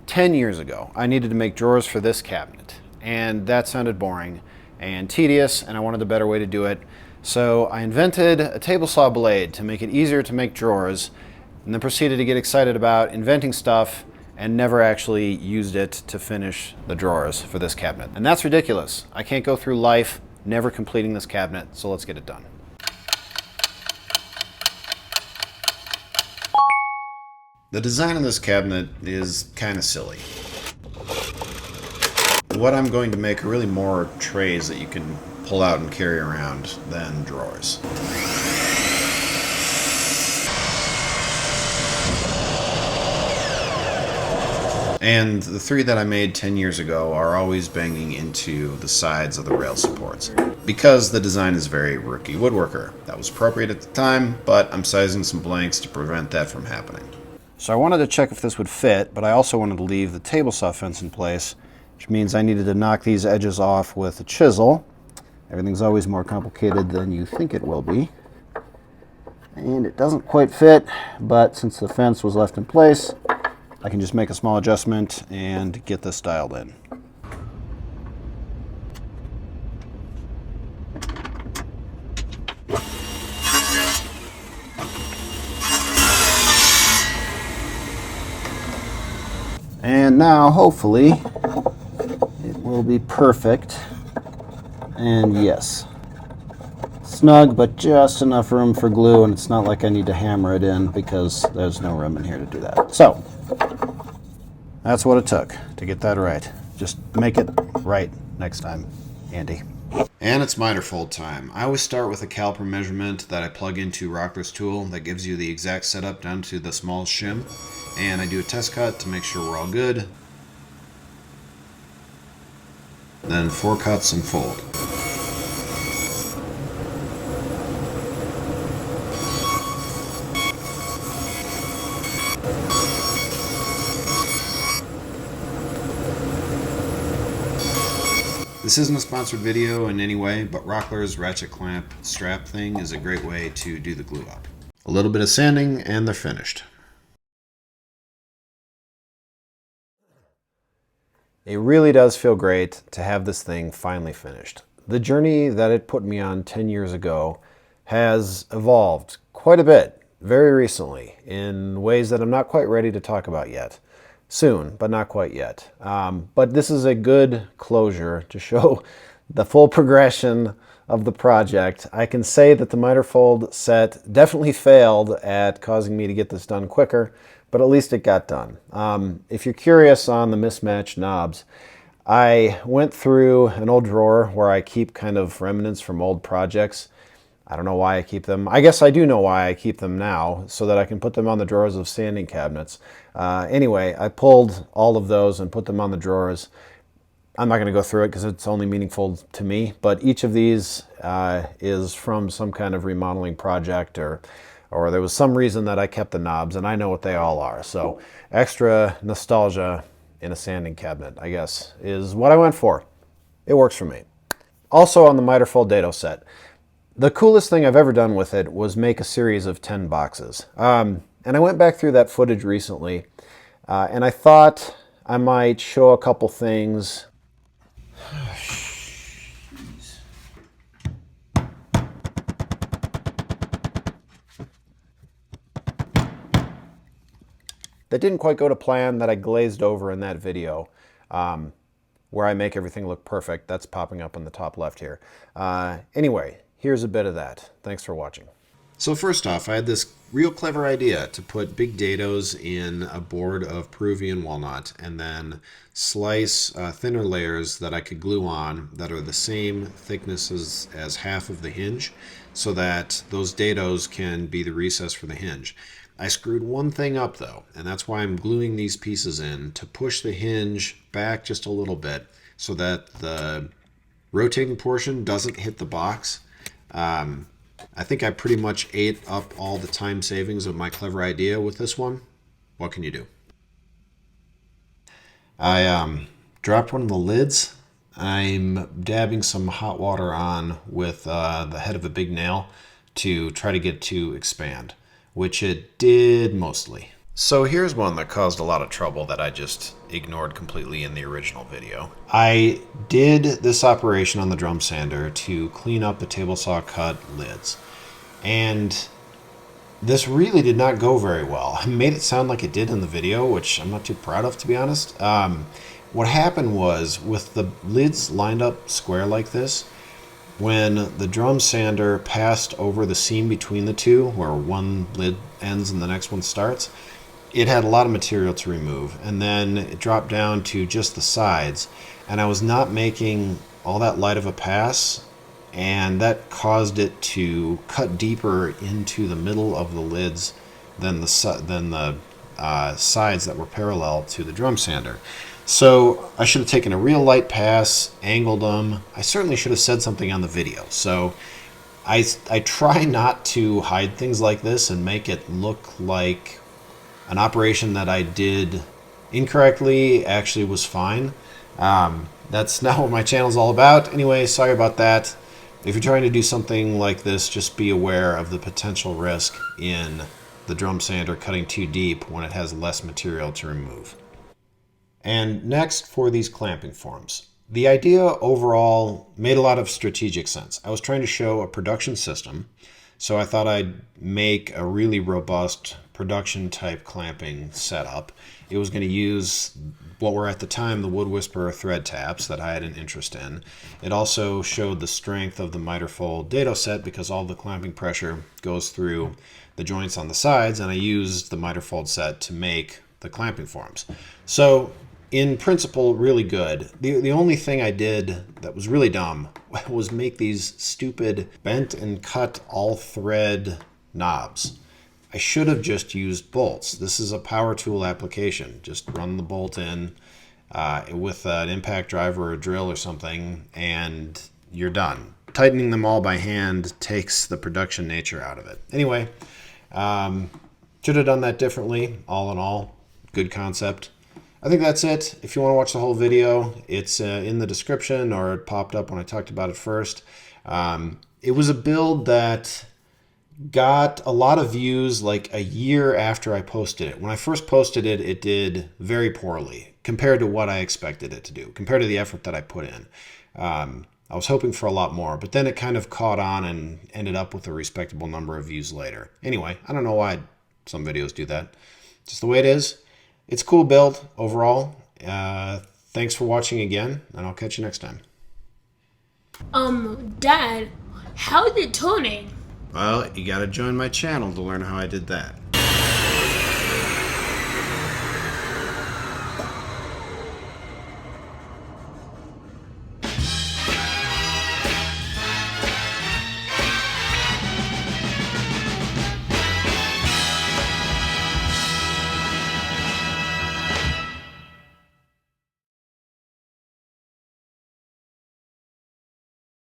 10 years ago, I needed to make drawers for this cabinet, and that sounded boring and tedious, and I wanted a better way to do it. So I invented a table saw blade to make it easier to make drawers, and then proceeded to get excited about inventing stuff and never actually used it to finish the drawers for this cabinet. And that's ridiculous. I can't go through life never completing this cabinet, so let's get it done. The design of this cabinet is kind of silly. What I'm going to make are really more trays that you can pull out and carry around than drawers. And the three that I made 10 years ago are always banging into the sides of the rail supports, because the design is very rookie woodworker. That was appropriate at the time, but I'm sizing some blanks to prevent that from happening. So I wanted to check if this would fit, but I also wanted to leave the table saw fence in place, which means I needed to knock these edges off with a chisel. Everything's always more complicated than you think it will be. And it doesn't quite fit, but since the fence was left in place, I can just make a small adjustment and get this dialed in. And now, hopefully, it will be perfect. And yes, snug, but just enough room for glue, and it's not like I need to hammer it in because there's no room in here to do that. So, that's what it took to get that right. Just make it right next time, Andy. And it's miter fold time. I always start with a caliper measurement that I plug into Rockler's tool that gives you the exact setup down to the smallest shim. And I do a test cut to make sure we're all good. Then 4 cuts and fold. This isn't a sponsored video in any way, but Rockler's ratchet clamp strap thing is a great way to do the glue up. A little bit of sanding and they're finished. It really does feel great to have this thing finally finished. The journey that it put me on 10 years ago has evolved quite a bit very recently in ways that I'm not quite ready to talk about yet. Soon, but not quite yet. But this is a good closure to show the full progression of the project. I can say that the Miter Fold set definitely failed at causing me to get this done quicker, but at least it got done. If you're curious on the mismatched knobs, I went through an old drawer where I keep kind of remnants from old projects. I don't know why I keep them. I guess I do know why I keep them now, so that I can put them on the drawers of sanding cabinets. Anyway, I pulled all of those and put them on the drawers. I'm not going to go through it because it's only meaningful to me, but each of these is from some kind of remodeling project, or there was some reason that I kept the knobs, and I know what they all are. So extra nostalgia in a sanding cabinet, I guess, is what I went for. It works for me. Also on the Miter Fold Dado Set, the coolest thing I've ever done with it was make a series of 10 boxes. And I went back through that footage recently, and I thought I might show a couple things. That didn't quite go to plan, that I glazed over in that video, where I make everything look perfect. That's popping up on the top left here. Anyway, here's a bit of that. Thanks for watching. So first off, I had this real clever idea to put big dados in a board of Peruvian walnut and then slice thinner layers that I could glue on that are the same thickness as half of the hinge, so that those dados can be the recess for the hinge. I screwed one thing up though, and that's why I'm gluing these pieces in to push the hinge back just a little bit so that the rotating portion doesn't hit the box. I think I pretty much ate up all the time savings of my clever idea with this one. What can you do? I dropped one of the lids. I'm dabbing some hot water on with the head of a big nail to try to get it to expand, which it did mostly. So here's one that caused a lot of trouble that I just ignored completely in the original video. I did this operation on the drum sander to clean up the table saw cut lids. And this really did not go very well. I made it sound like it did in the video, which I'm not too proud of, to be honest. What happened was, with the lids lined up square like this, when the drum sander passed over the seam between the two, where one lid ends and the next one starts, it had a lot of material to remove, and then it dropped down to just the sides, and I was not making all that light of a pass, and that caused it to cut deeper into the middle of the lids than the sides that were parallel to the drum sander. So I should have taken a real light pass, angled them. I certainly should have said something on the video. So I try not to hide things like this and make it look like an operation that I did incorrectly actually was fine. That's not what my channel's all about. Anyway, sorry about that. If you're trying to do something like this, just be aware of the potential risk in the drum sander cutting too deep when it has less material to remove. And next, for these clamping forms. The idea overall made a lot of strategic sense. I was trying to show a production system, so I thought I'd make a really robust production type clamping setup. It was going to use what were at the time the Wood Whisperer thread taps that I had an interest in. It also showed the strength of the Miter Fold Dado Set because all the clamping pressure goes through the joints on the sides, and I used the Miter Fold set to make the clamping forms. So in principle, really good. The only thing I did that was really dumb was make these stupid bent and cut all thread knobs. I should have just used bolts. This is a power tool application. Just run the bolt in with an impact driver or a drill or something, and you're done. Tightening them all by hand takes the production nature out of it. Anyway, should have done that differently. All in all, good concept. I think that's it. If you want to watch the whole video, it's in the description, or it popped up when I talked about it first. It was a build that got a lot of views like a year after I posted it. When I first posted it, it did very poorly compared to what I expected it to do, compared to the effort that I put in. I was hoping for a lot more, but then it kind of caught on and ended up with a respectable number of views later. Anyway, I don't know why some videos do that. Just the way it is. It's a cool build overall. Thanks for watching again, and I'll catch you next time. Dad, how is it turning? Well, you gotta join my channel to learn how I did that.